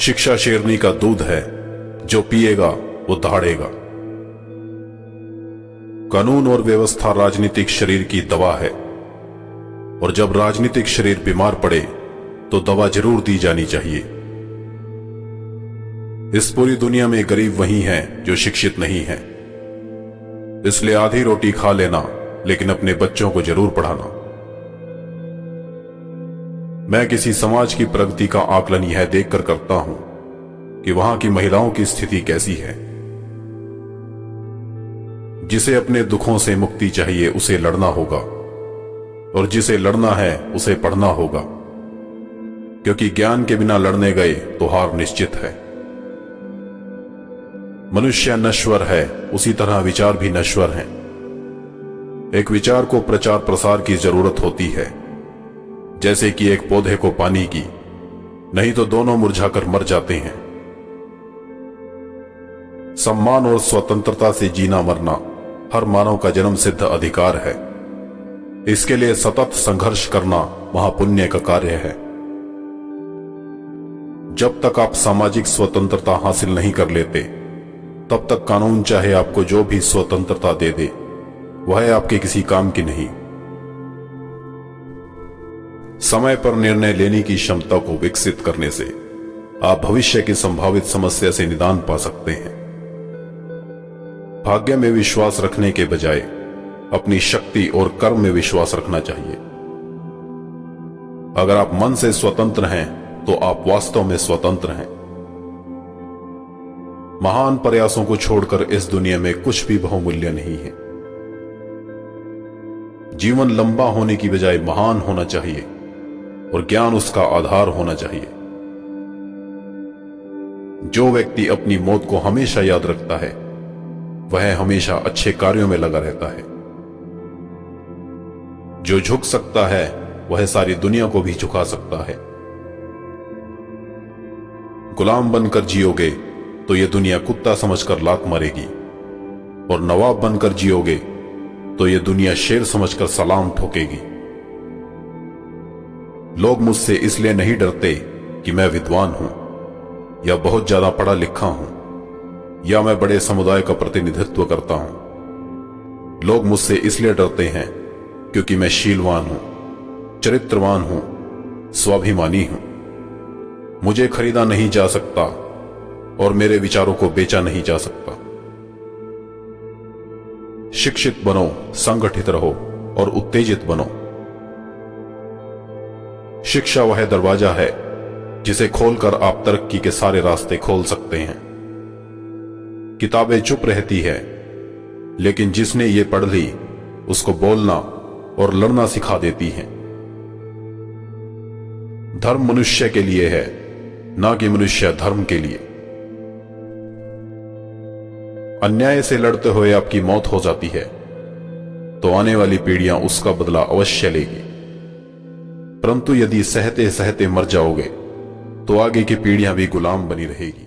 शिक्षा शेरनी का दूध है, जो पिएगा वो दहाड़ेगा। कानून और व्यवस्था राजनीतिक शरीर की दवा है, और जब राजनीतिक शरीर बीमार पड़े तो दवा जरूर दी जानी चाहिए। इस पूरी दुनिया में गरीब वही हैं जो शिक्षित नहीं हैं। इसलिए आधी रोटी खा लेना, लेकिन अपने बच्चों को जरूर पढ़ाना। मैं किसी समाज की प्रगति का आकलन यह देखकर करता हूं कि वहां की महिलाओं की स्थिति कैसी है। जिसे अपने दुखों से मुक्ति चाहिए उसे लड़ना होगा, और जिसे लड़ना है उसे पढ़ना होगा, क्योंकि ज्ञान के बिना लड़ने गए तो हार निश्चित है। मनुष्य नश्वर है, उसी तरह विचार भी नश्वर हैं। एक विचार को प्रचार प्रसार की जरूरत होती है, जैसे कि एक पौधे को पानी की, नहीं तो दोनों मुरझाकर मर जाते हैं। सम्मान और स्वतंत्रता से जीना मरना हर मानव का जन्म सिद्ध अधिकार है। इसके लिए सतत संघर्ष करना महापुण्य का कार्य है। जब तक आप सामाजिक स्वतंत्रता हासिल नहीं कर लेते, तब तक कानून चाहे आपको जो भी स्वतंत्रता दे दे, वह आपके किसी काम की नहीं। समय पर निर्णय लेने की क्षमता को विकसित करने से आप भविष्य की संभावित समस्या से निदान पा सकते हैं। भाग्य में विश्वास रखने के बजाय अपनी शक्ति और कर्म में विश्वास रखना चाहिए। अगर आप मन से स्वतंत्र हैं तो आप वास्तव में स्वतंत्र हैं। महान प्रयासों को छोड़कर इस दुनिया में कुछ भी बहुमूल्य नहीं है। जीवन लंबा होने की बजाय महान होना चाहिए, और ज्ञान उसका आधार होना चाहिए। जो व्यक्ति अपनी मौत को हमेशा याद रखता है, वह हमेशा अच्छे कार्यों में लगा रहता है। जो झुक सकता है, वह सारी दुनिया को भी झुका सकता है। गुलाम बनकर जियोगे तो यह दुनिया कुत्ता समझकर लात मारेगी, और नवाब बनकर जियोगे तो यह दुनिया शेर समझकर सलाम ठोकेगी। लोग मुझसे इसलिए नहीं डरते कि मैं विद्वान हूं, या बहुत ज्यादा पढ़ा लिखा हूं, या मैं बड़े समुदाय का प्रतिनिधित्व करता हूं। लोग मुझसे इसलिए डरते हैं क्योंकि मैं शीलवान हूं, चरित्रवान हूं, स्वाभिमानी हूं। मुझे खरीदा नहीं जा सकता, और मेरे विचारों को बेचा नहीं जा सकता। शिक्षित बनो, संगठित रहो और उत्तेजित बनो। शिक्षा वह दरवाजा है जिसे खोलकर आप तरक्की के सारे रास्ते खोल सकते हैं। किताबें चुप रहती है, लेकिन जिसने ये पढ़ ली उसको बोलना और लड़ना सिखा देती हैं। धर्म मनुष्य के लिए है, ना कि मनुष्य धर्म के लिए। अन्याय से लड़ते हुए आपकी मौत हो जाती है, तो आने वाली पीढ़ियां उसका बदला अवश्य लेगी। परंतु यदि सहते सहते मर जाओगे, तो आगे की पीढ़ियां भी गुलाम बनी रहेगी।